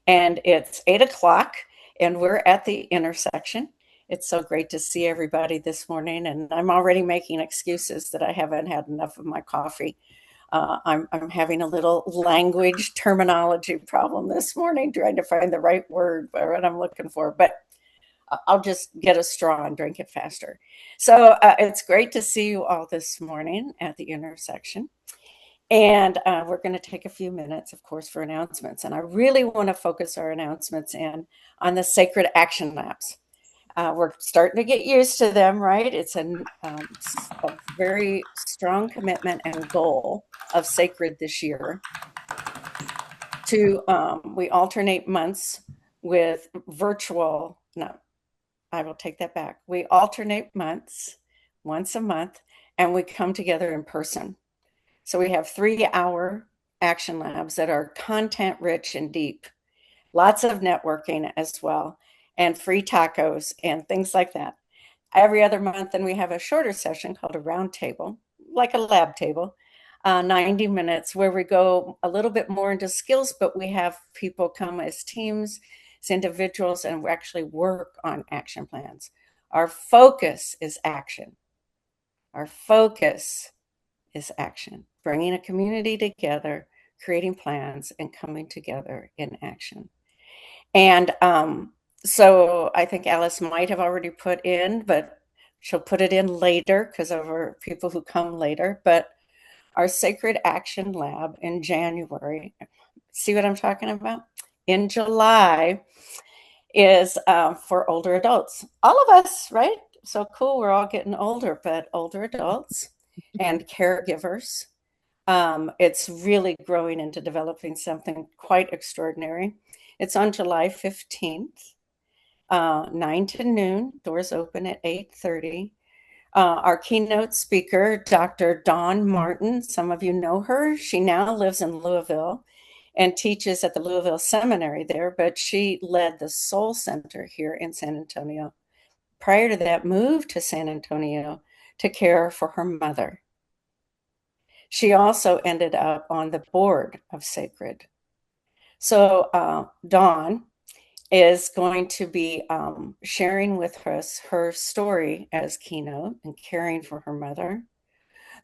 and it's 8 o'clock, and we're at the intersection. It's so great to see everybody this morning, and I'm already making excuses that I haven't had enough of my coffee. I'm having a little language terminology problem this morning, trying to find the right word for what I'm looking for, but I'll just get a straw and drink it faster. So it's great to see you all this morning at the intersection. And we're going to take a few minutes, of course, for announcements. And I really want to focus our announcements in on the Sacred Action Labs. We're starting to get used to them, right? It's a very strong commitment and goal of Sacred this year to, we alternate months with virtual, no, I will take that back. We alternate months, once a month, and we come together in person. So we have 3-hour action labs that are content rich and deep, lots of networking as well, and free tacos and things like that. Every other month, then we have a shorter session called a round table, like a lab table, 90 minutes, where we go a little bit more into skills, but we have people come as teams, as individuals, and we actually work on action plans. Our focus is action. Our focus is action, bringing a community together, creating plans, and coming together in action. And so I think Alice might have already put in, but she'll put it in later because of our people who come later. But our Sacred Action Lab in January, see what I'm talking about? In July is for older adults. All of us, right? So cool, we're all getting older, but older adults and caregivers. It's really growing into developing something quite extraordinary. It's on July 15th, 9 to noon. Doors open at 8:30. Our keynote speaker, Dr. Dawn Martin, some of you know her. She now lives in Louisville and teaches at the Louisville Seminary there, but she led the Soul Center here in San Antonio. Prior to that, moved to San Antonio to care for her mother. She also ended up on the board of Sacred. So Dawn is going to be sharing with us her story as keynote and caring for her mother,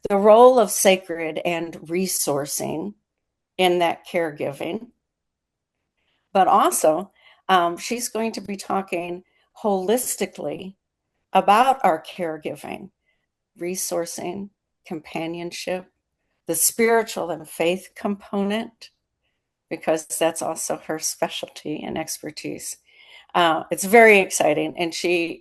the role of Sacred and resourcing in that caregiving. But also, she's going to be talking holistically about our caregiving, resourcing, companionship, the spiritual and faith component, because that's also her specialty and expertise. It's very exciting, and she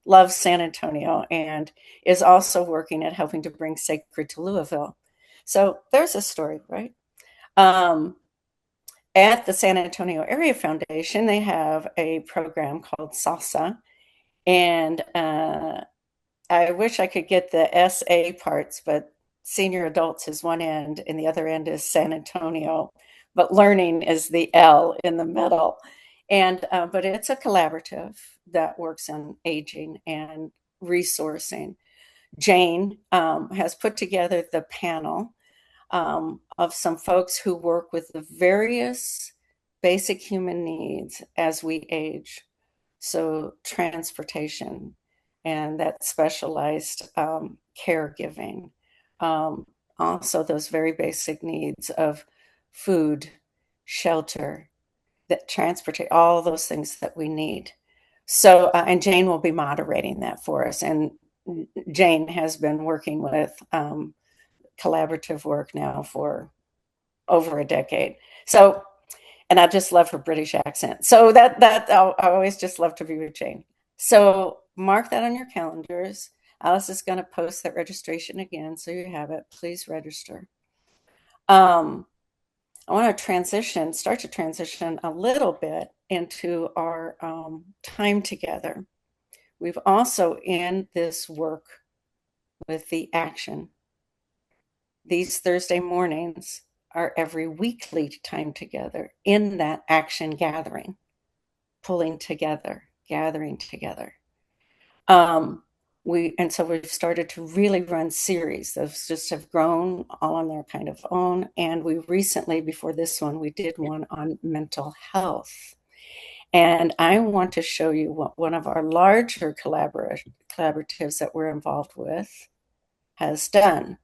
loves San Antonio and is also working at helping to bring Sacred to Louisville. So there's a story, right? At the San Antonio Area Foundation, they have a program called Salsa, and I wish I could get the SA parts, but senior adults is one end, and the other end is San Antonio, but learning is the L in the middle. And but it's a collaborative that works on aging and resourcing. Jane has put together the panel of some folks who work with the various basic human needs as we age. So transportation and that specialized caregiving. Also those very basic needs of food, shelter, that transportation, all those things that we need. So, and Jane will be moderating that for us. And Jane has been working with collaborative work now for over a decade. So, and I just love her British accent. So I always just love to be with Jane. So mark that on your calendars. Alice is going to post that registration again, so you have it. Please register. I want to start to transition a little bit into our time together. We've also in this work with the action. These Thursday mornings are every weekly time together in that action gathering, pulling together, gathering together. so we've started to really run series. Those just have grown all on their kind of own. And we recently, before this one, we did one on mental health. And I want to show you what one of our larger collaboratives that we're involved with has done.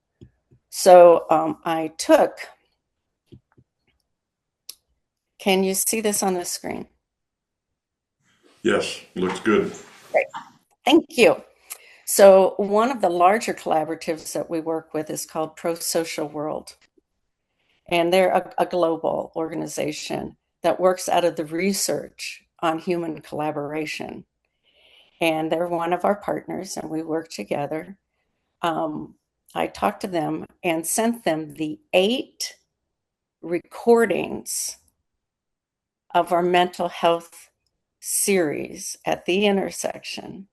So I took, can you see this on the screen? Yes, looks good. Great. Thank you. So one of the larger collaboratives that we work with is called Pro-Social World. And they're a global organization that works out of the research on human collaboration. And they're one of our partners, and we work together. I talked to them and sent them the 8 recordings of our mental health series at the intersection.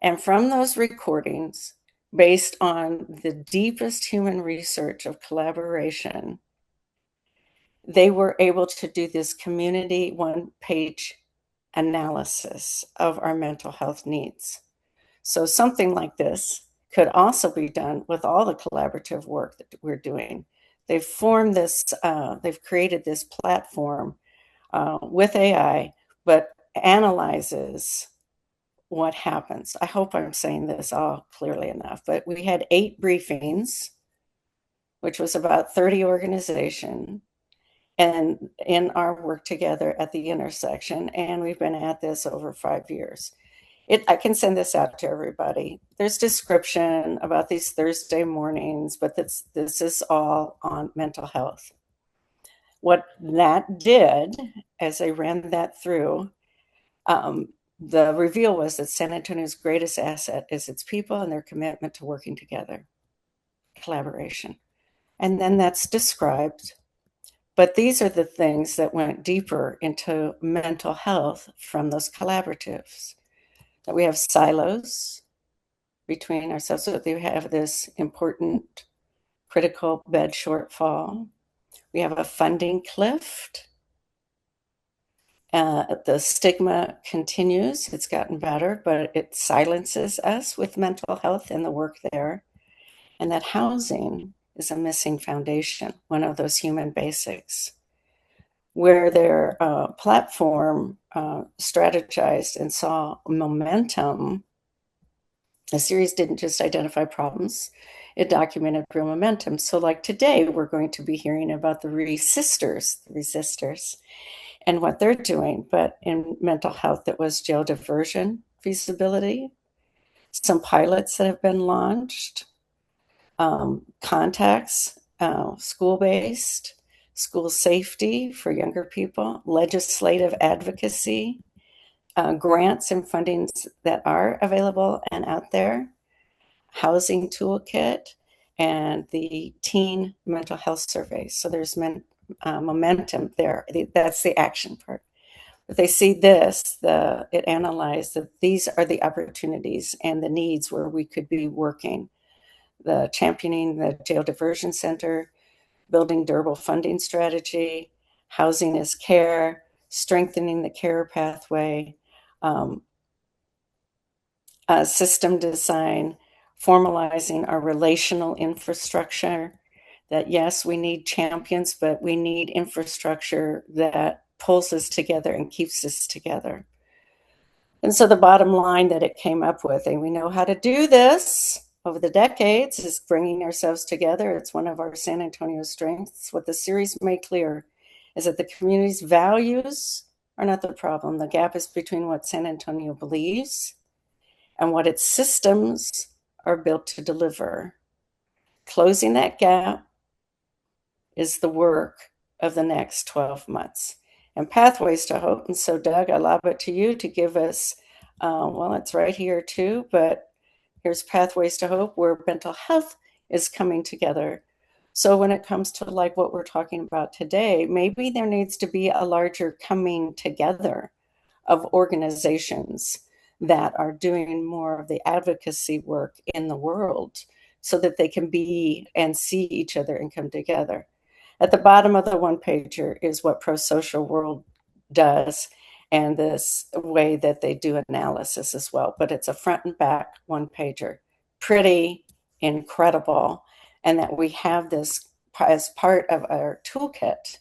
And from those recordings, based on the deepest human research of collaboration, they were able to do this community one-page analysis of our mental health needs. So something like this could also be done with all the collaborative work that we're doing. They've formed this, they've created this platform with AI, but analyzes what happens. I hope I'm saying this all clearly enough, but we had 8 briefings, which was about 30 organizations, and in our work together at the intersection, and we've been at this over 5 years. I can send this out to everybody. There's description about these Thursday mornings, but this is all on mental health. What that did, as I ran that through, the reveal was that San Antonio's greatest asset is its people and their commitment to working together, collaboration. And then that's described. But these are the things that went deeper into mental health from those collaboratives. That we have silos between ourselves, so we have this important critical bed shortfall. We have a funding cliff. The stigma continues. It's gotten better, but it silences us with mental health and the work there. And that housing is a missing foundation, one of those human basics, where their platform strategized and saw momentum. The series didn't just identify problems, it documented real momentum. So like today, we're going to be hearing about the ReSisters, and what they're doing. But in mental health, it was jail diversion feasibility, some pilots that have been launched, contacts, school-based, school safety for younger people, legislative advocacy, grants and fundings that are available and out there, housing toolkit, and the teen mental health survey. So there's momentum there. That's the action part. But they see this, it analyzed that these are the opportunities and the needs where we could be working. The championing the jail diversion center, building durable funding strategy, housing as care, strengthening the care pathway, system design, formalizing our relational infrastructure. That yes, we need champions, but we need infrastructure that pulls us together and keeps us together. And so the bottom line that it came up with, and we know how to do this over the decades, is bringing ourselves together. It's one of our San Antonio strengths. What the series made clear is that the community's values are not the problem. The gap is between what San Antonio believes and what its systems are built to deliver. Closing that gap is the work of the next 12 months. And Pathways to Hope. And so, Doug, I lob it to you to give us, well, it's right here too, but here's Pathways to Hope, where mental health is coming together. So when it comes to like what we're talking about today, maybe there needs to be a larger coming together of organizations that are doing more of the advocacy work in the world so that they can be and see each other and come together. At the bottom of the one pager is what Pro-Social World does. and this way that they do analysis as well. But it's a front and back one pager. Pretty incredible. And that we have this as part of our toolkit.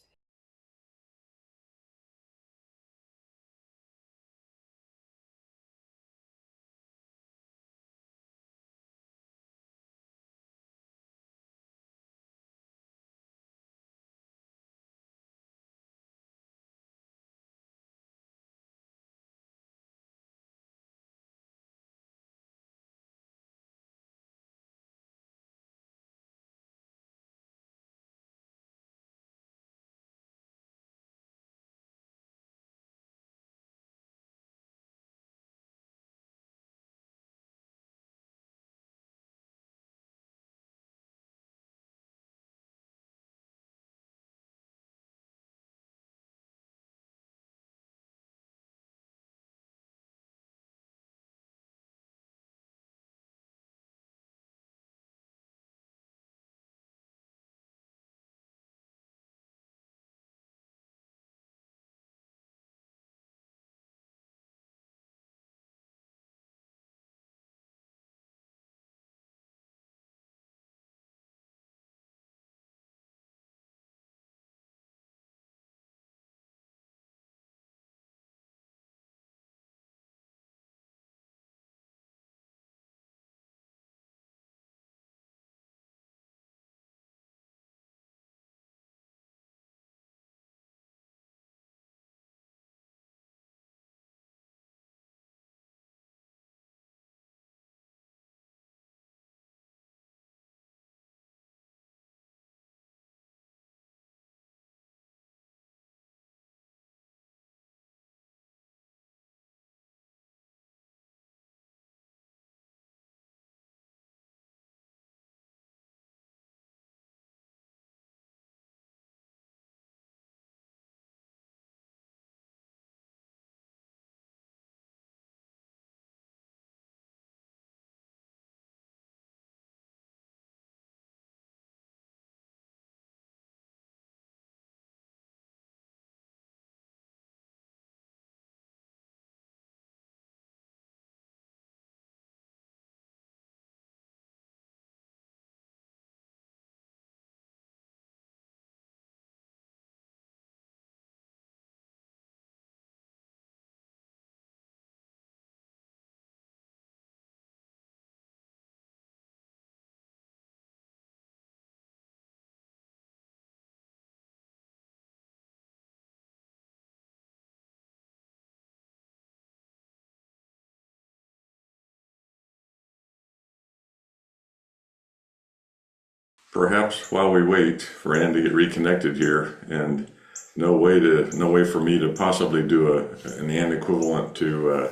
Perhaps while we wait for Ann to get reconnected here, and no way for me to possibly do an Ann equivalent to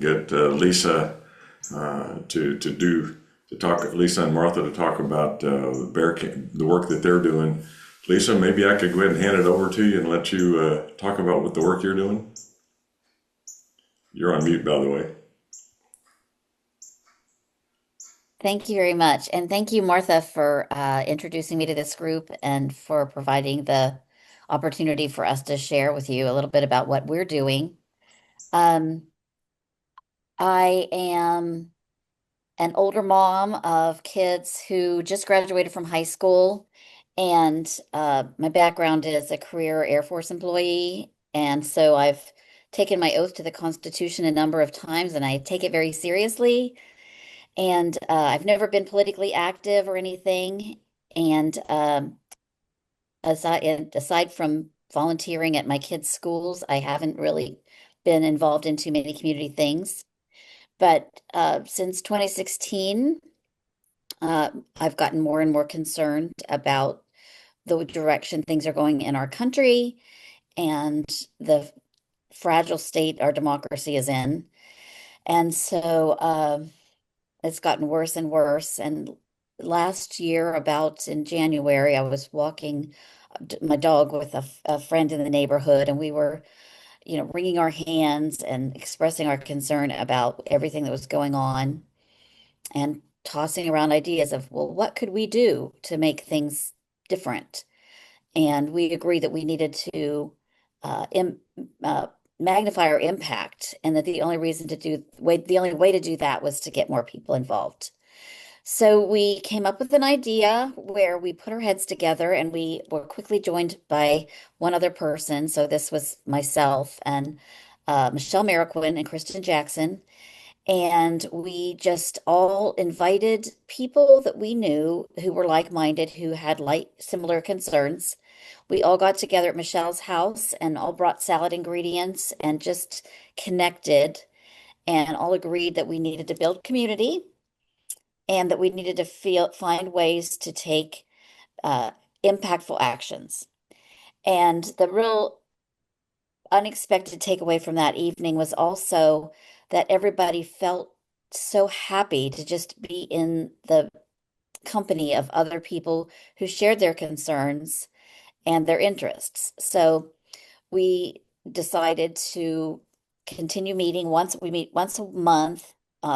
get Lisa to talk Lisa and Martha to talk about the work that they're doing. Lisa, maybe I could go ahead and hand it over to you and let you talk about what the work you're doing. You're on mute, by the way. Thank you very much. And thank you, Martha, for introducing me to this group and for providing the opportunity for us to share with you a little bit about what we're doing. Um, I am an older mom of kids who just graduated from high school, and my background is a career Air Force employee. And so I've taken my oath to the Constitution a number of times, and I take it very seriously. And I've never been politically active or anything. And aside from volunteering at my kids' schools, I haven't really been involved in too many community things. But since 2016, uh, I've gotten more and more concerned about the direction things are going in our country and the fragile state our democracy is in. And so it's gotten worse and worse. And last year, about in January, I was walking my dog with a friend in the neighborhood, and we were, wringing our hands and expressing our concern about everything that was going on and tossing around ideas of, well, what could we do to make things different? And we agreed that we needed to uh, im magnify our impact, and that the only way to do that was to get more people involved. So we came up with an idea where we put our heads together, and we were quickly joined by one other person. So this was myself and Michelle Mariquin and Kristen Jackson. And we just all invited people that we knew who were like-minded, who had like similar concerns. We all got together at Michelle's house and all brought salad ingredients and just connected, and all agreed that we needed to build community and that we needed to find ways to take uh, impactful actions. And the real unexpected takeaway from that evening was also that everybody felt so happy to just be in the company of other people who shared their concerns and their interests. So we decided to continue meeting once. We meet once a month,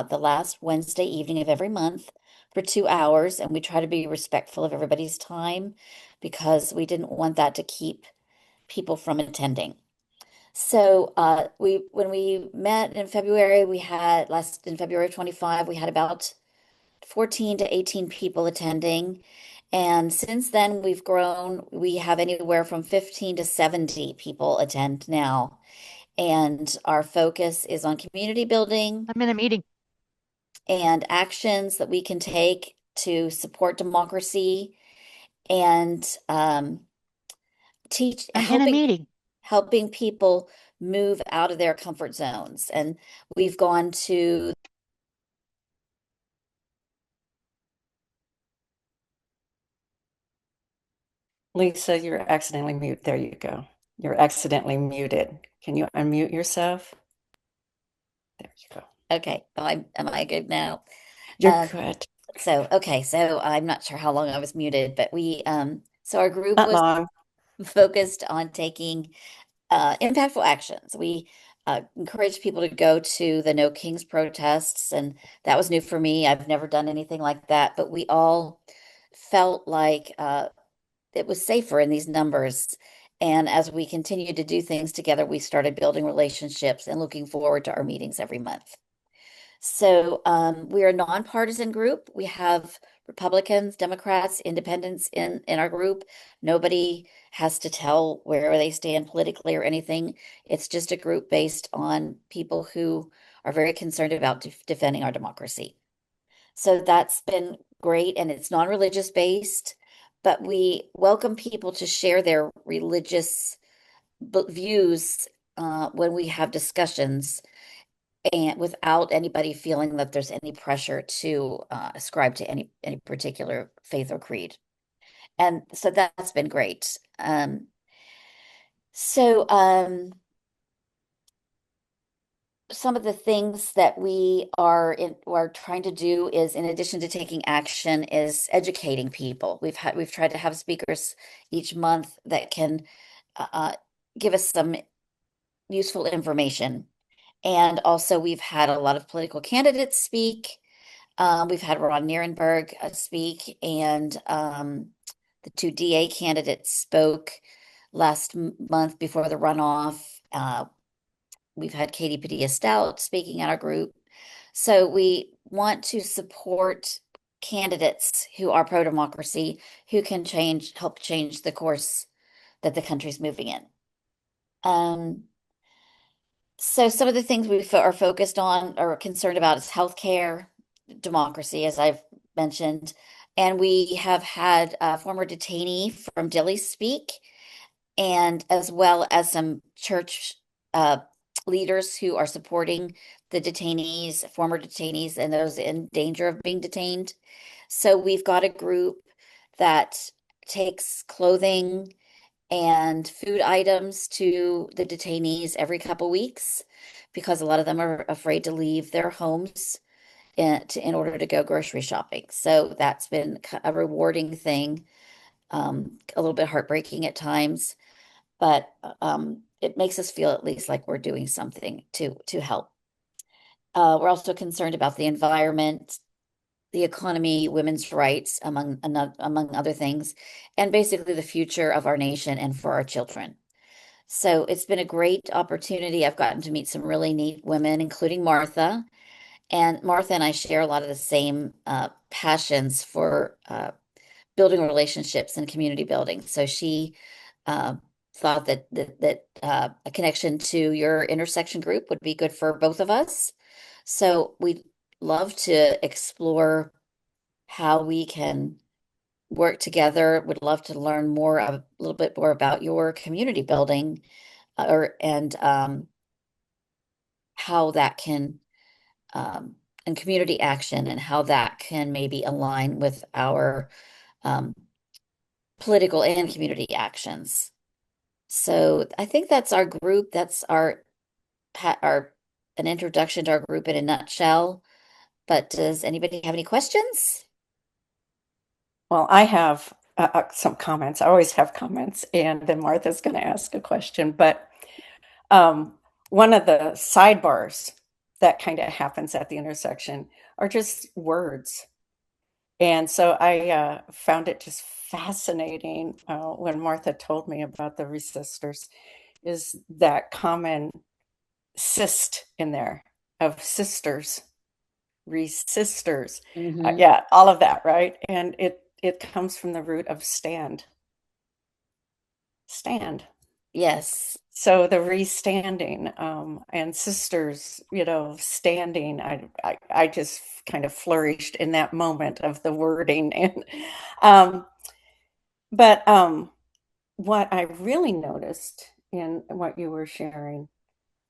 the last Wednesday evening of every month for 2 hours, and we try to be respectful of everybody's time because we didn't want that to keep people from attending. So we when we met in February, we had last in February 25, we had about 14 to 18 people attending. And since then, we've grown. We have anywhere from 15 to 70 people attend now. And our focus is on community building I'm in a meeting. and actions that we can take to support democracy and teach I'm in a meeting. helping people move out of their comfort zones. And we've gone to Lisa, you're accidentally mute. There you go. You're accidentally muted. Can you unmute yourself? There you go. okay, am I good now? You're good. So I'm not sure how long I was muted, but so our group Not was long. focused on taking impactful actions. We encouraged people to go to the No Kings protests, and that was new for me. I've never done anything like that, but we all felt like it was safer in these numbers. And as we continued to do things together, we started building relationships and looking forward to our meetings every month. So we're a nonpartisan group. We have Republicans, Democrats, independents in our group. Nobody has to tell where they stand politically or anything. It's just a group based on people who are very concerned about defending our democracy. So that's been great, and it's non-religious based, but we welcome people to share their religious views when we have discussions, and without anybody feeling that there's any pressure to ascribe to any particular faith or creed. And so that's been great. So some of the things that are trying to do is, in addition to taking action, is educating people. We've tried to have speakers each month that can uh, give us some useful information. And also, we've had a lot of political candidates speak. We've had Ron Nierenberg speak, and the two DA candidates spoke last month before the runoff. We've had Katie Padilla Stout speaking at our group. So we want to support candidates who are pro-democracy, who can help change the course that the country's moving in. So some of the things are focused on or concerned about is healthcare, democracy, as I've mentioned. And we have had a former detainee from Dilley speak, and as well as some church leaders who are supporting the detainees, former detainees, and those in danger of being detained. So we've got a group that takes clothing and food items to the detainees every couple weeks because a lot of them are afraid to leave their homes in order to go grocery shopping. So that's been a rewarding thing, a little bit heartbreaking at times, but it makes us feel at least like we're doing something to help. We're also concerned about the environment, the economy, women's rights, among other things, and basically the future of our nation and for our children. So it's been a great opportunity. I've gotten to meet some really neat women, including Martha. And Martha and I share a lot of the same passions for building relationships and community building. So she uh, thought that a connection to your intersection group would be good for both of us. So we'd love to explore how we can work together. Would love to learn more, a little bit more about your community building, or and how that can and community action and how that can maybe align with our um, political and community actions. So I think that's our group. That's our an introduction to our group in a nutshell. But does anybody have any questions? Well, I have some comments. I always have comments, and then Martha's going to ask a question. But um, one of the sidebars that kind of happens at the intersection are just words. And so I found it just fascinating when Martha told me about the resistors, is that common cyst in there of sisters, resistors. Hmm. Yeah, all of that, right? And it comes from the root of stand, stand. Yes. So the restanding and sisters, standing. I just kind of flourished in that moment of the wording, and um, but what I really noticed in what you were sharing,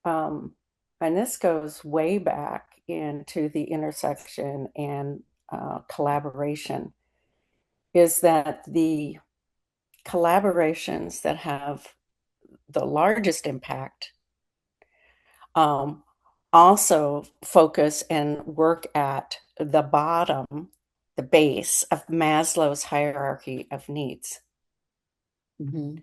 um, and this goes way back into the intersection and collaboration, is that the collaborations that have the largest impact um, also focus and work at the bottom, the base of Maslow's hierarchy of needs. Hmm.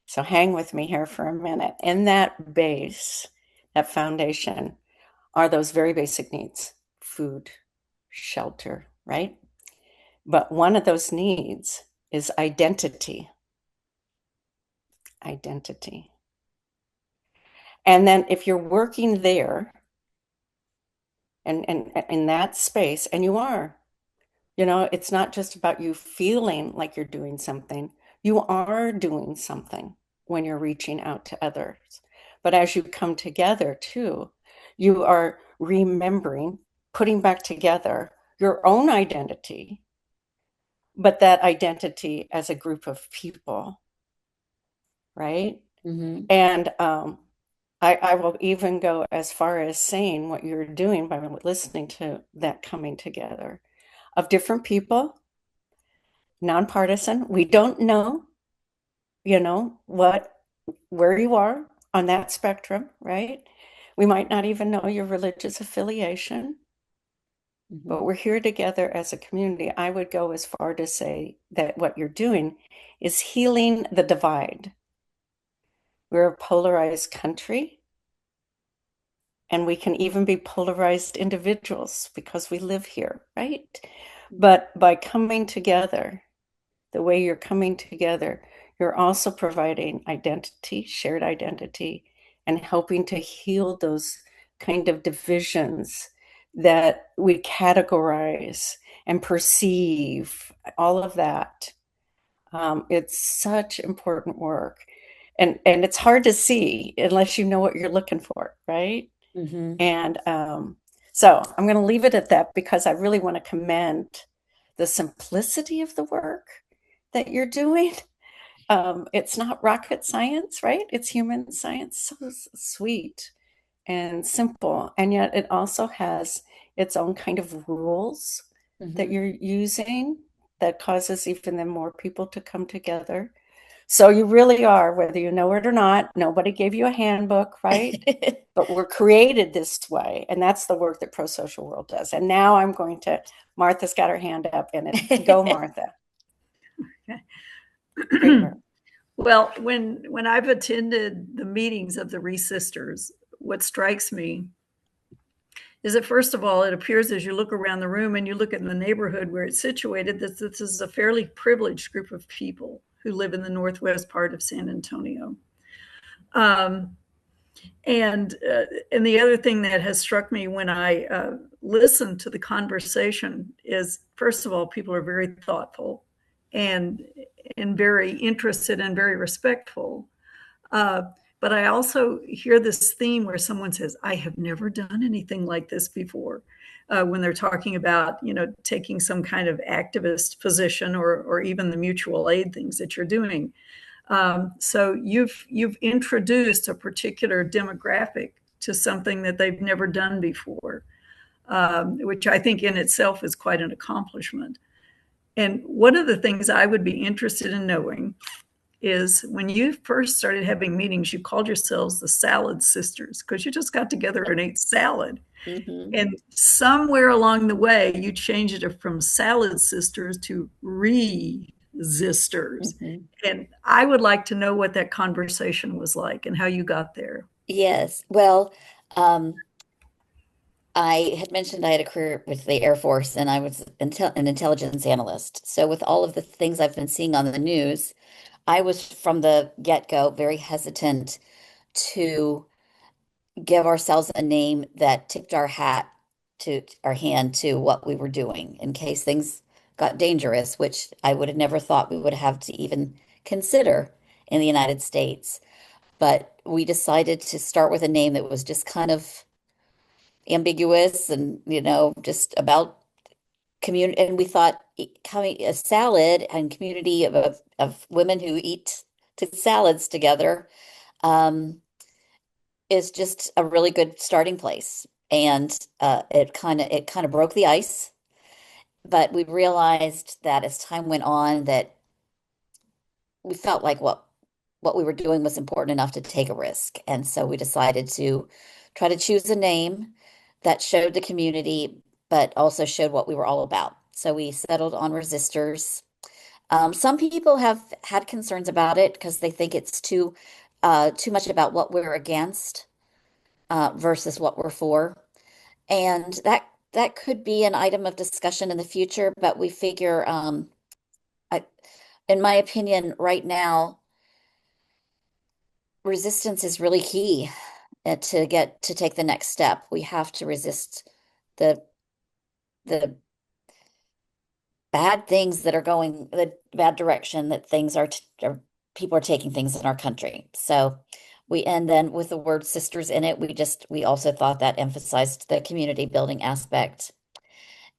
So hang with me here for a minute. In that base, that foundation, are those very basic needs: food, shelter, right? But one of those needs is identity. Identity. And then if you're working there and in that space, and you are, it's not just about you feeling like you're doing something. You are doing something when you're reaching out to others. But as you come together too, you are remembering, putting back together your own identity, but that identity as a group of people, right? Hmm. And I will even go as far as saying what you're doing by listening to that coming together of different people, nonpartisan. We don't know, what where you are on that spectrum, right? We might not even know your religious affiliation, Hmm. but we're here together as a community. I would go as far to say that what you're doing is healing the divide. We're a polarized country, and we can even be polarized individuals because we live here, right? But by coming together, the way you're coming together, you're also providing identity, shared identity, and helping to heal those kind of divisions that we categorize and perceive, all of that. It's such important work. And it's hard to see unless you know what you're looking for, right? Hmm. And so I'm going to leave it at that because I really want to commend the simplicity of the work that you're doing. It's not rocket science, right? It's human science. So sweet and simple. And yet it also has its own kind of rules that Hmm. you're using that causes even then more people to come together. So you really are, whether you know it or not, nobody gave you a handbook, right? But we're created this way. And that's the work that Pro Social World does. And now I'm going to, Martha's got her hand up, and go, Martha. Great work. Well, when I've attended the meetings of the ReSisters, what strikes me is that first of all, it appears as you look around the room and you look at the neighborhood where it's situated, that this is a fairly privileged group of people who live in the northwest part of San Antonio. Um, and the other thing that has struck me when I listen to the conversation is, first of all, people are very thoughtful and very interested and very respectful. Uh, but I also hear this theme where someone says, "I have never done anything like this before," when they're talking about, taking some kind of activist position, or even the mutual aid things that you're doing. So you've introduced a particular demographic to something that they've never done before, which I think in itself is quite an accomplishment. And one of the things I would be interested in knowing is, when you first started having meetings, you called yourselves the Salad Sisters because you just got together and ate salad. Hmm. And somewhere along the way, you changed it from Salad Sisters to ReSisters. Hmm. And I would like to know what that conversation was like and how you got there. Yes. Well, um, I had mentioned I had a career with the Air Force and I was an intelligence analyst. So with all of the things I've been seeing on the news, I was from the get-go very hesitant to give ourselves a name that tipped our hand to what we were doing in case things got dangerous, which I would have never thought we would have to even consider in the United States. But we decided to start with a name that was just kind of ambiguous and, just about community. And we thought coming a salad and community of women who eat salads together is just a really good starting place. And it kind of broke the ice. But we realized that as time went on, that we felt like what we were doing was important enough to take a risk. And so we decided to try to choose a name that showed the community, but also showed what we were all about. So we settled on Resistors. Some people have had concerns about it because they think it's too much about what we're against versus what we're for. And that could be an item of discussion in the future, but we figure, I, in my opinion, right now, resistance is really key to take the next step. We have to resist the the bad things that are going the bad direction that people are taking things in our country. So and then with the word sisters in it, we also thought that emphasized the community building aspect.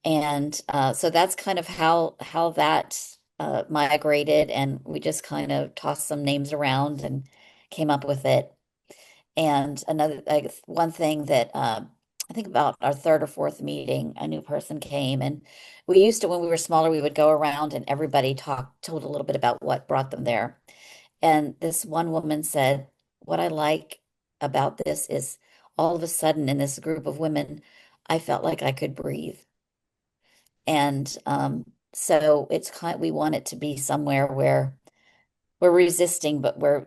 And so that's kind of how that migrated, and we just kind of tossed some names around and came up with it. And one thing that I think about our third or fourth meeting, a new person came, and we used to, when we were smaller, we would go around and everybody told a little bit about what brought them there. And this one woman said, "What I like about this is all of a sudden in this group of women, I felt like I could breathe." And so we want it to be somewhere where we're resisting, but we're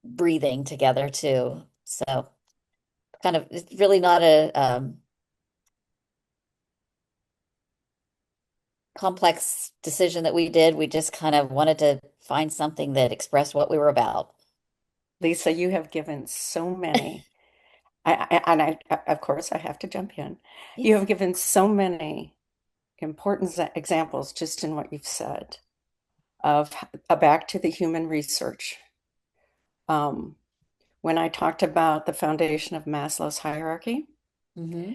breathing together too. So kind of, it's really not a complex decision that we did. We just kind of wanted to find something that expressed what we were about. Lisa, you have given so many. Of course, I have to jump in. You Yes. have given so many important examples just in what you've said of back to the human research. Um, when I talked about the foundation of Maslow's hierarchy, Hmm.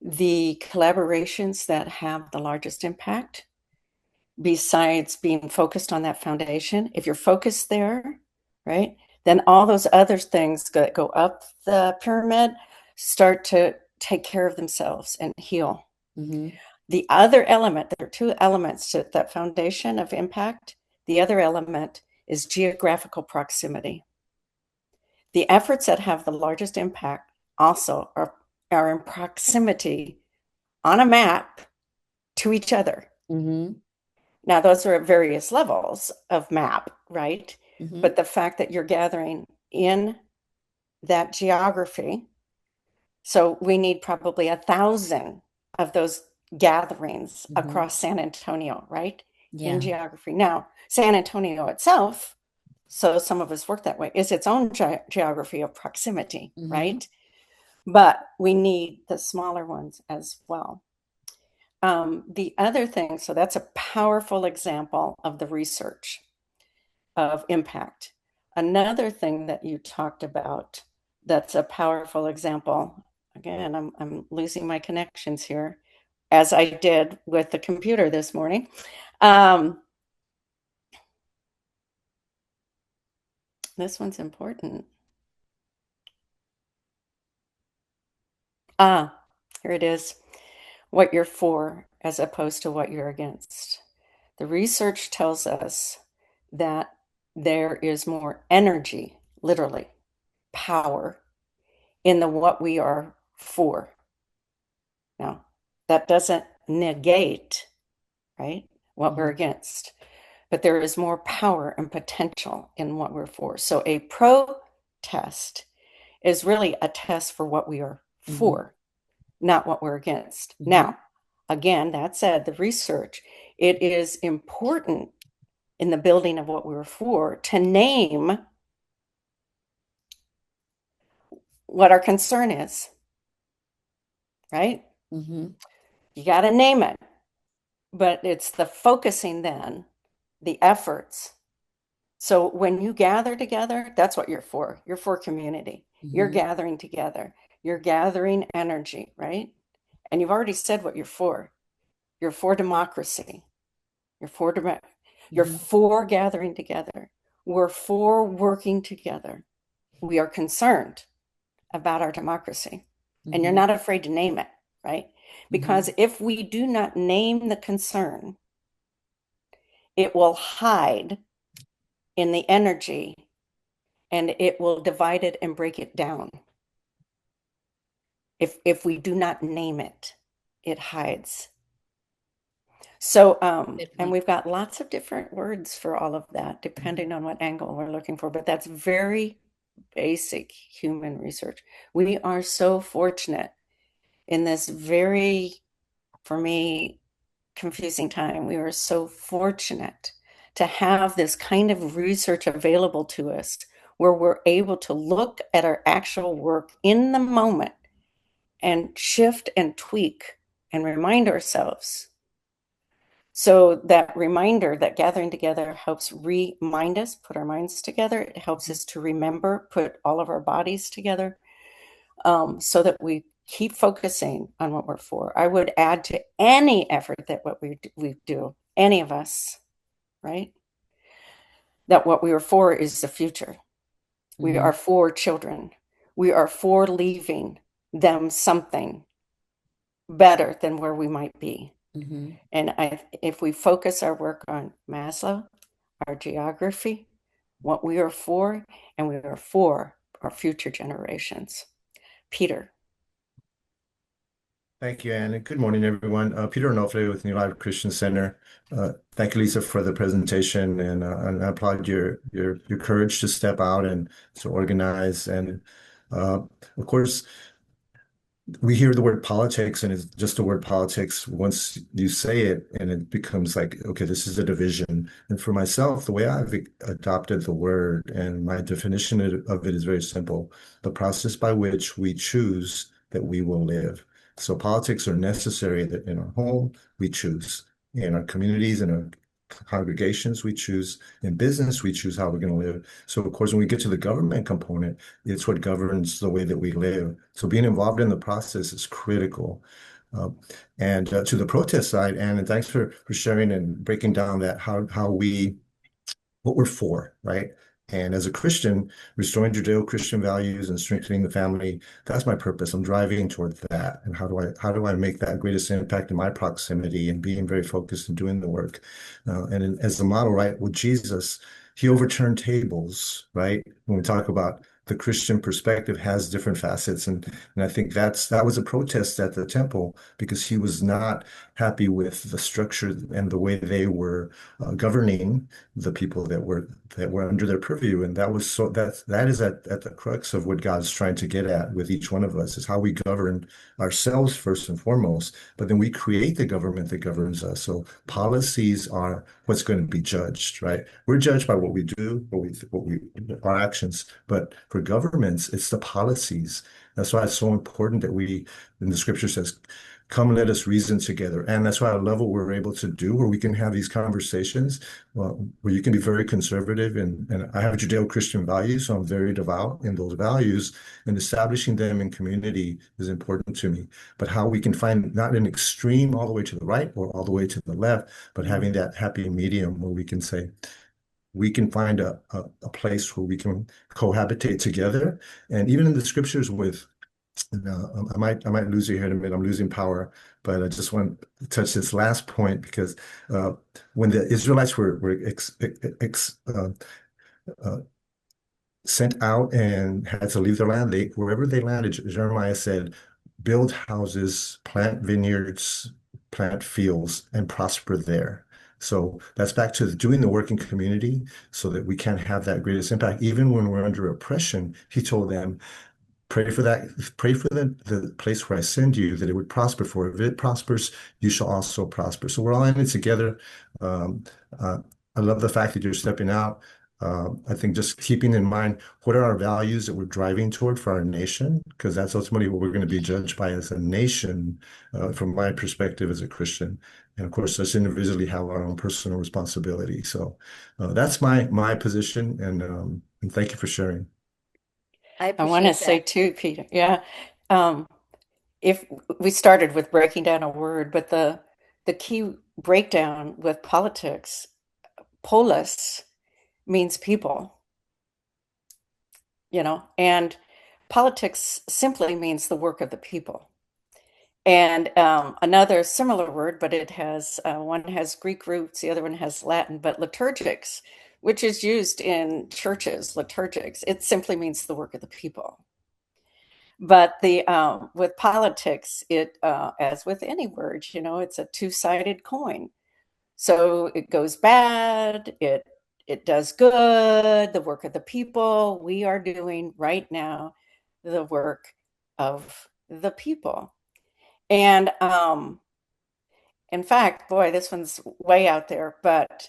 the collaborations that have the largest impact, besides being focused on that foundation, if you're focused there, right, then all those other things that go up the pyramid start to take care of themselves and heal. Hmm. The other element, there are two elements to that foundation of impact. The other element is geographical proximity. The efforts that have the largest impact also are in proximity on a map to each other. Hmm. Now, those are at various levels of map, right? Hmm. But the fact that you're gathering in that geography, so we need probably 1,000 of those gatherings Hmm. across San Antonio, right? In Yeah. geography. Now, San Antonio itself So some of us work that way. It's its own geography of proximity, Mm-hmm. right? But we need the smaller ones as well. The other thing, so that's a powerful example of the research of impact. Another thing that you talked about that's a powerful example, again, I'm losing my connections here, as I did with the computer this morning. This one's important. Here it is. What you're for as opposed to what you're against. The research tells us that there is more energy, literally, power in the what we are for. Now, that doesn't negate, right, what we're against, but there is more power and potential in what we're for. So a protest is really a test for what we are for, not what we're against. Now, again, that said, the research, it is important in the building of what we're for to name what our concern is, right? You got to name it, but it's the focusing then, the efforts. So when you gather together, that's what you're for. You're for community. You're gathering together. You're gathering energy, right? And you've already said what you're for. You're for democracy. You're for gathering together. We're for working together. We are concerned about our democracy. And you're not afraid to name it, right? Because if we do not name the concern, it will hide in the energy and it will divide it and break it down. If we do not name it, it hides. So, and we've got lots of different words for all of that, depending on what angle we're looking for, but that's very basic human research. We are so fortunate in this very, for me, confusing time. We are so fortunate to have this kind of research available to us where we're able to look at our actual work in the moment and shift and tweak and remind ourselves. So that reminder, that gathering together helps remind us, put our minds together. It helps us to remember, put all of our bodies together, so that we keep focusing on what we're for. I would add to any effort that what we do, any of us, right? That what we are for is the future. We are for children. We are for leaving them something better than where we might be. And if we focus our work on Maslow, our geography, what we are for, and we are for our future generations. Peter. Thank you, Anne, and good morning, everyone. Peter Onofre with New Life Christian Center. Thank you, Lisa, for the presentation, and I applaud your courage to step out and to organize. And of course, we hear the word politics, and it's just the word politics once you say it, and it becomes like, okay, this is a division. And for myself, the way I've adopted the word and my definition of it is very simple: the process by which we choose that we will live. So politics are necessary that in our home, we choose. In our communities, in our congregations, we choose. In business, we choose how we're going to live. So, of course, when we get to the government component, it's what governs the way that we live. So being involved in the process is critical. And to the protest side, and thanks for sharing and breaking down that what we're for, right? And as a Christian, restoring Judeo-Christian values and strengthening the family, that's my purpose. I'm driving toward that. And how do I make that greatest impact in my proximity and being very focused and doing the work? And as the model, right, with Jesus, he overturned tables, right? When we talk about the Christian perspective has different facets. And I think that was a protest at the temple because he was not happy with the structure and the way they were governing the people that were under their purview. And that is at the crux of what God's trying to get at with each one of us, is how we govern ourselves first and foremost, but then we create the government that governs us. So policies are what's going to be judged, right? We're judged by what we do, our actions, but for governments, it's the policies. That's why it's so important that in the scripture says, come let us reason together. And that's why I love what we're able to do, where we can have these conversations, where you can be very conservative. And I have Judeo-Christian values, so I'm very devout in those values, and establishing them in community is important to me. But how we can find not an extreme all the way to the right or all the way to the left, but having that happy medium where we can say, we can find a place where we can cohabitate together. And even in the scriptures I might lose you here in a minute. I'm losing power, but I just want to touch this last point because when the Israelites were sent out and had to leave their land, wherever they landed, Jeremiah said, build houses, plant vineyards, plant fields, and prosper there. So that's back to doing the work in community so that we can have that greatest impact. Even when we're under oppression, he told them, pray for the place where I send you, that it would prosper. For if it prospers, you shall also prosper. So we're all in it together. Um, I love the fact that you're stepping out. I think just keeping in mind what are our values that we're driving toward for our nation, because that's ultimately what we're going to be judged by as a nation, from my perspective as a Christian. And of course, us individually have our own personal responsibility. So that's my position, and thank you for sharing. I I want to appreciate say that. too, Peter, yeah, um, if we started with breaking down a word, but the key breakdown with politics, polis means people, and politics simply means the work of the people. And another similar word, but it has one has Greek roots, the other one has Latin, but liturgics, which is used in churches, liturgics, it simply means the work of the people. But the with politics, as with any word, it's a two-sided coin. So it goes bad, it does good, the work of the people. We are doing right now the work of the people. And in fact, boy, this one's way out there, but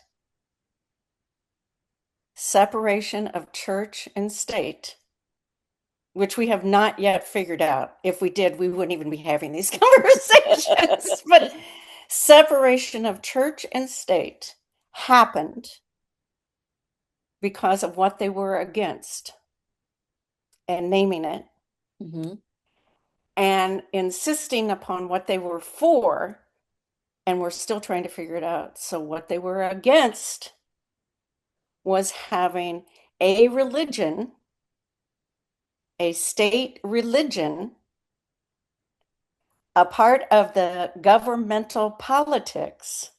separation of church and state, which we have not yet figured out. If we did, we wouldn't even be having these conversations. But separation of church and state happened because of what they were against and naming it, Hmm. and insisting upon what they were for, and we're still trying to figure it out. So what they were against was having a religion, a state religion, a part of the governmental politics,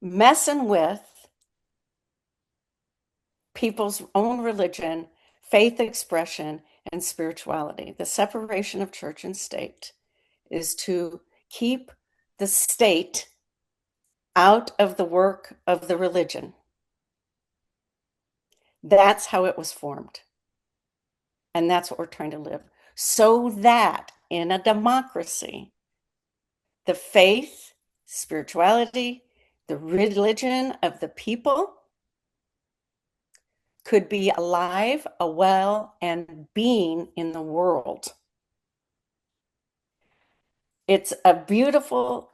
messing with people's own religion, faith expression, and spirituality. The separation of church and state is to keep the state out of the work of the religion. That's how it was formed. And that's what we're trying to live. So that in a democracy, the faith, spirituality, the religion of the people could be alive, a well, and being in the world. It's a beautiful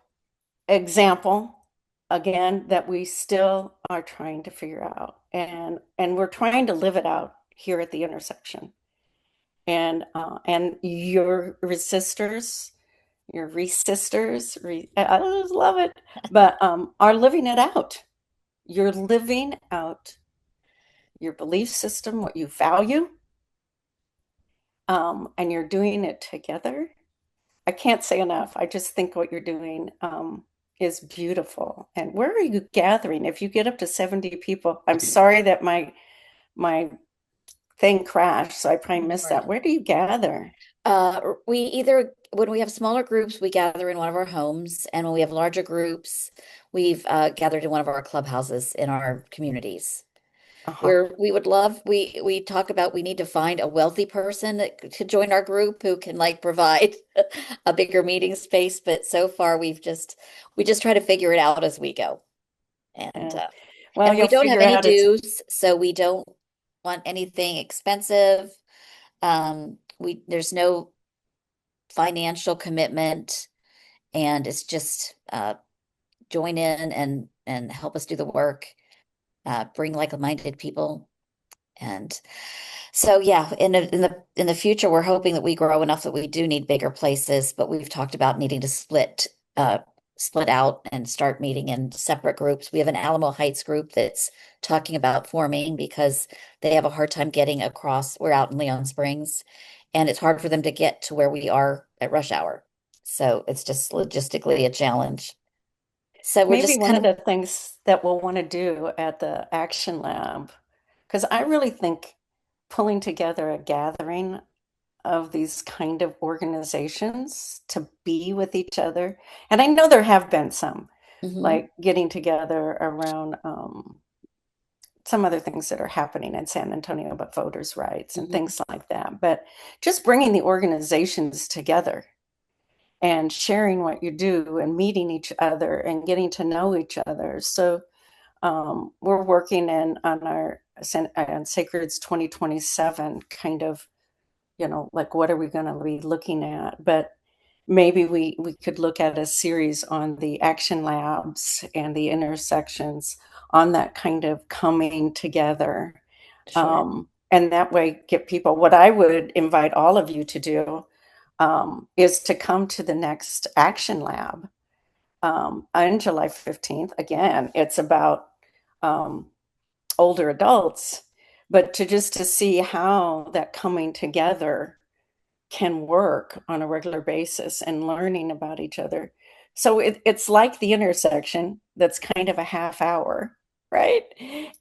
example, again, that we still are trying to figure out. And we're trying to live it out here at the intersection. And your resistors, I just love it, but are living it out. You're living out your belief system, what you value, and you're doing it together. I can't say enough. I just think what you're doing is beautiful. And where are you gathering? If you get up to 70 people, I'm sorry that my thing crashed, so I probably missed that. Right. Where do you gather? We either, when we have smaller groups, we gather in one of our homes, and when we have larger groups, we've gathered in one of our clubhouses in our communities. Uh-huh. Where we would love, we talk about we need to find a wealthy person that to join our group who can like provide a bigger meeting space. But so far, we just try to figure it out as we go, and Yeah. uh, Well, and we you'll don't have figure any out it's dues, so we don't want anything expensive. We there's no financial commitment, and it's just join in and help us do the work, bring like-minded people. And so yeah, in the future, we're hoping that we grow enough that we do need bigger places, but we've talked about needing to split out and start meeting in separate groups. We have an Alamo Heights group that's talking about forming because they have a hard time getting across. We're out in Leon Springs, and it's hard for them to get to where we are at rush hour. So it's just logistically a challenge. So we're maybe just one kind of of, the things that we'll want to do at the Action Lab, because I really think pulling together a gathering of these kind of organizations to be with each other, and I know there have been some, mhm, like getting together around some other things that are happening in San Antonio about voters' rights and mhm, things like that. But just bringing the organizations together and sharing what you do and meeting each other and getting to know each other. So we're working in on our on Sacred's 2027 kind of, like what are we going to be looking at? But maybe we could look at a series on the action labs and the intersections on that kind of coming together. sure. And that way get people, what I would invite all of you to do is to come to the next action lab on July 15th. Again, it's about um, older adults, but to see how that coming together can work on a regular basis and learning about each other. So it's like the intersection that's kind of a half hour, right?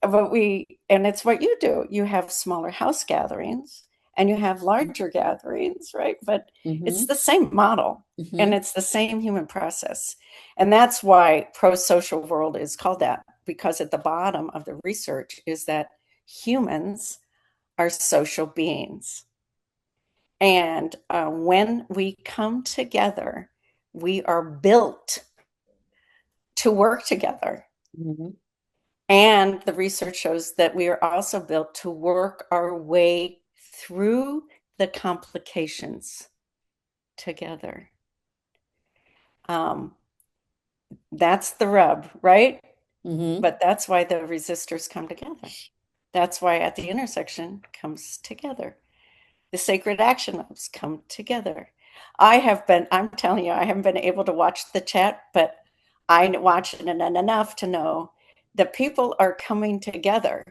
And it's what you do. You have smaller house gatherings and you have larger gatherings, right? But it's Hmm. the same model and Hmm. it's the same human process. And that's why pro-social world is called that, because at the bottom of the research is that humans are social beings. And when we come together, we are built to work together. Hmm. And the research shows that we are also built to work our way through the complications together. Um, that's the rub, right? Hmm. But that's why the resistors come together. That's why at the intersection comes together. The sacred action labs come together. I'm telling you, I haven't been able to watch the chat, but I watch it enough to know that people are coming together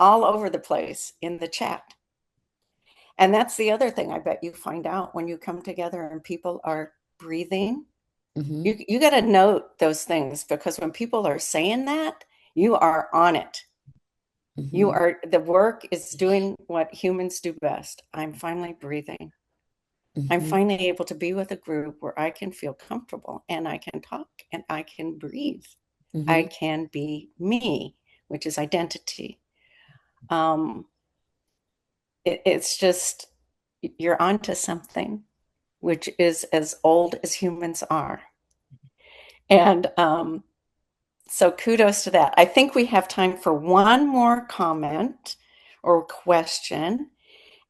all over the place in the chat. And that's the other thing I bet you find out when you come together and people are breathing. Hmm. You got to note those things, because when people are saying that, you are on it. Hmm. The work is doing what humans do best. I'm finally breathing. I'm Hmm. finally able to be with a group where I can feel comfortable and I can talk and I can breathe. I Hmm. can be me, which is identity. Um, it's just, you're onto something, which is as old as humans are. And so kudos to that. I think we have time for one more comment or question.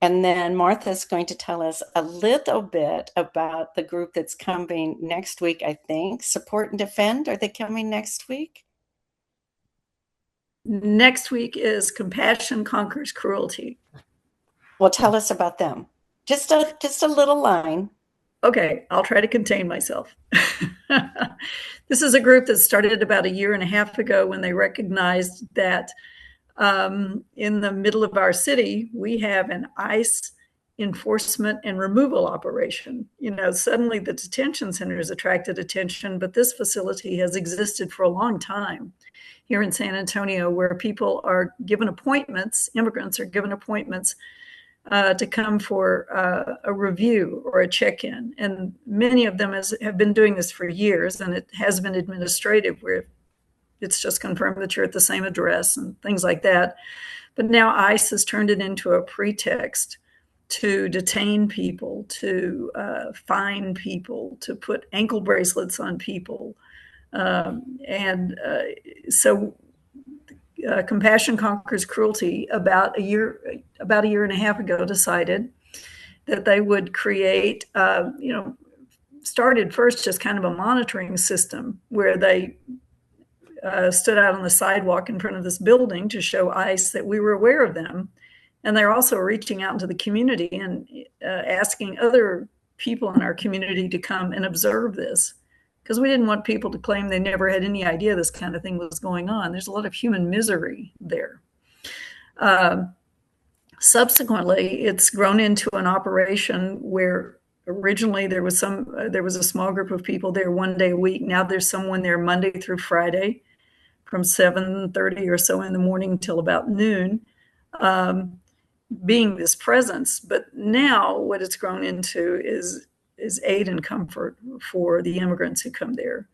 And then Martha's going to tell us a little bit about the group that's coming next week, I think. Support and Defend, are they coming next week? Next week is Compassion Conquers Cruelty. Well, tell us about them. Just a little line. Okay, I'll try to contain myself. This is a group that started about a year and a half ago when they recognized that in the middle of our city, we have an ICE enforcement and removal operation. Suddenly the detention centers attracted attention, but this facility has existed for a long time here in San Antonio, where people are given appointments, immigrants are given appointments to come for a review or a check-in. And many of them have been doing this for years, and it has been administrative, where it's just confirmed that you're at the same address and things like that. But now ICE has turned it into a pretext to detain people, to fine people, to put ankle bracelets on people. So Compassion Conquers Cruelty about a year and a half ago decided that they would create, started first just kind of a monitoring system where they stood out on the sidewalk in front of this building to show ICE that we were aware of them. And they're also reaching out into the community and asking other people in our community to come and observe this, because we didn't want people to claim they never had any idea this kind of thing was going on. There's a lot of human misery there. Subsequently, it's grown into an operation where originally there was a small group of people there one day a week. Now there's someone there Monday through Friday from 7:30 or so in the morning till about noon, being this presence. But now what it's grown into is aid and comfort for the immigrants who come there.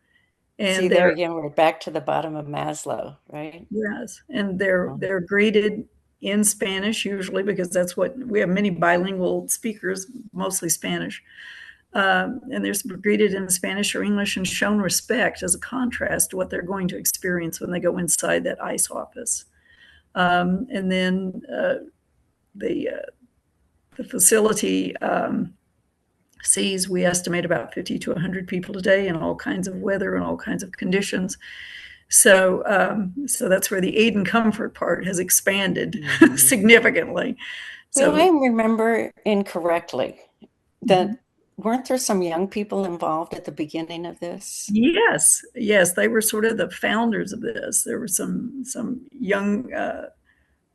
And See, there again, we're back to the bottom of Maslow, right? Yes, and they're greeted in Spanish usually, because that's what we have, many bilingual speakers, mostly Spanish. And they're greeted in Spanish or English and shown respect as a contrast to what they're going to experience when they go inside that ICE office. And then the facility sees, we estimate, about 50 to 100 people a day in all kinds of weather and all kinds of conditions. So that's where the aid and comfort part has expanded significantly. So I remember incorrectly that weren't there some young people involved at the beginning of this? Yes, they were sort of the founders of this. There were some young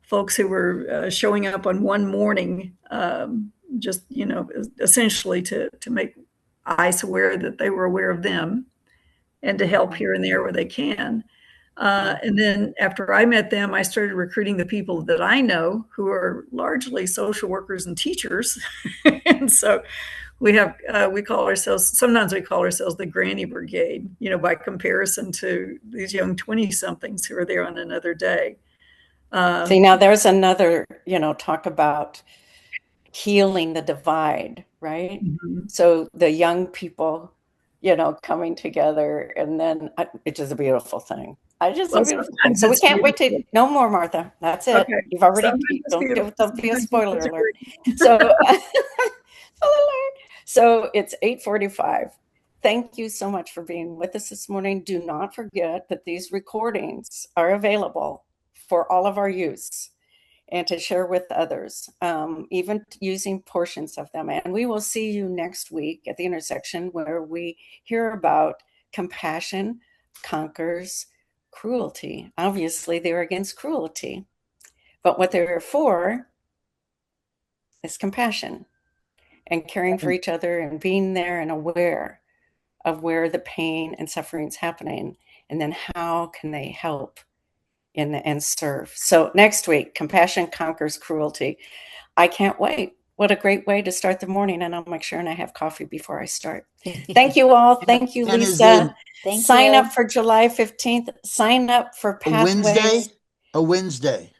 folks who were showing up on one morning, just essentially to make ICE aware that they were aware of them, and to help here and there where they can. And then after I met them, I started recruiting the people that I know, who are largely social workers and teachers. And so sometimes we call ourselves the Granny Brigade, by comparison to these young 20-somethings who are there on another day. See, now there's another, talk about healing the divide, right? So the young people, coming together, and then it's just a beautiful thing. So we can't wait to no more, Martha. That's it. Okay. You've already don't be a spoiler alert. So it's 8:45. Thank you so much for being with us this morning. Do not forget that these recordings are available for all of our use and to share with others, even using portions of them. And we will see you next week at the intersection, where we hear about compassion conquers cruelty. Obviously, they're against cruelty, but what they're for is compassion and caring for each other and being there and aware of where the pain and suffering is happening, and then how can they help and serve. So next week, compassion conquers cruelty. I can't wait. What a great way to start the morning. And I'll make sure and I have coffee before I start. Thank you all. Thank you, Lisa. Sign up for July 15th. Sign up for Pathways. A Wednesday.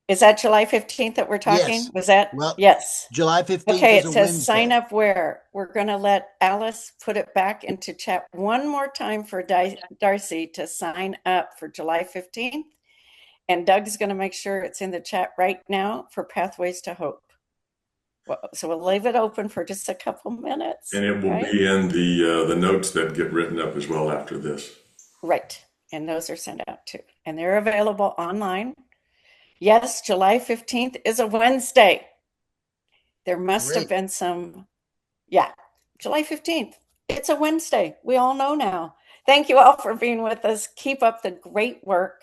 Is that July 15th that we're talking? Yes. Was that? Well, yes. July 15th. Okay, is it a says Wednesday. sign up where? We're going to let Alice put it back into chat one more time for Darcy to sign up for July 15th. And Doug's going to make sure it's in the chat right now for Pathways to Hope. So we'll leave it open for just a couple minutes. And it will be in the notes that get written up as well after this. Right. And those are sent out too. And they're available online. Yes, July 15th is a Wednesday. There must have been some, July 15th. It's a Wednesday. We all know now. Thank you all for being with us. Keep up the great work.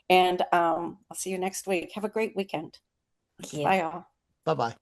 And I'll see you next week. Have a great weekend. Bye, all. Bye-bye.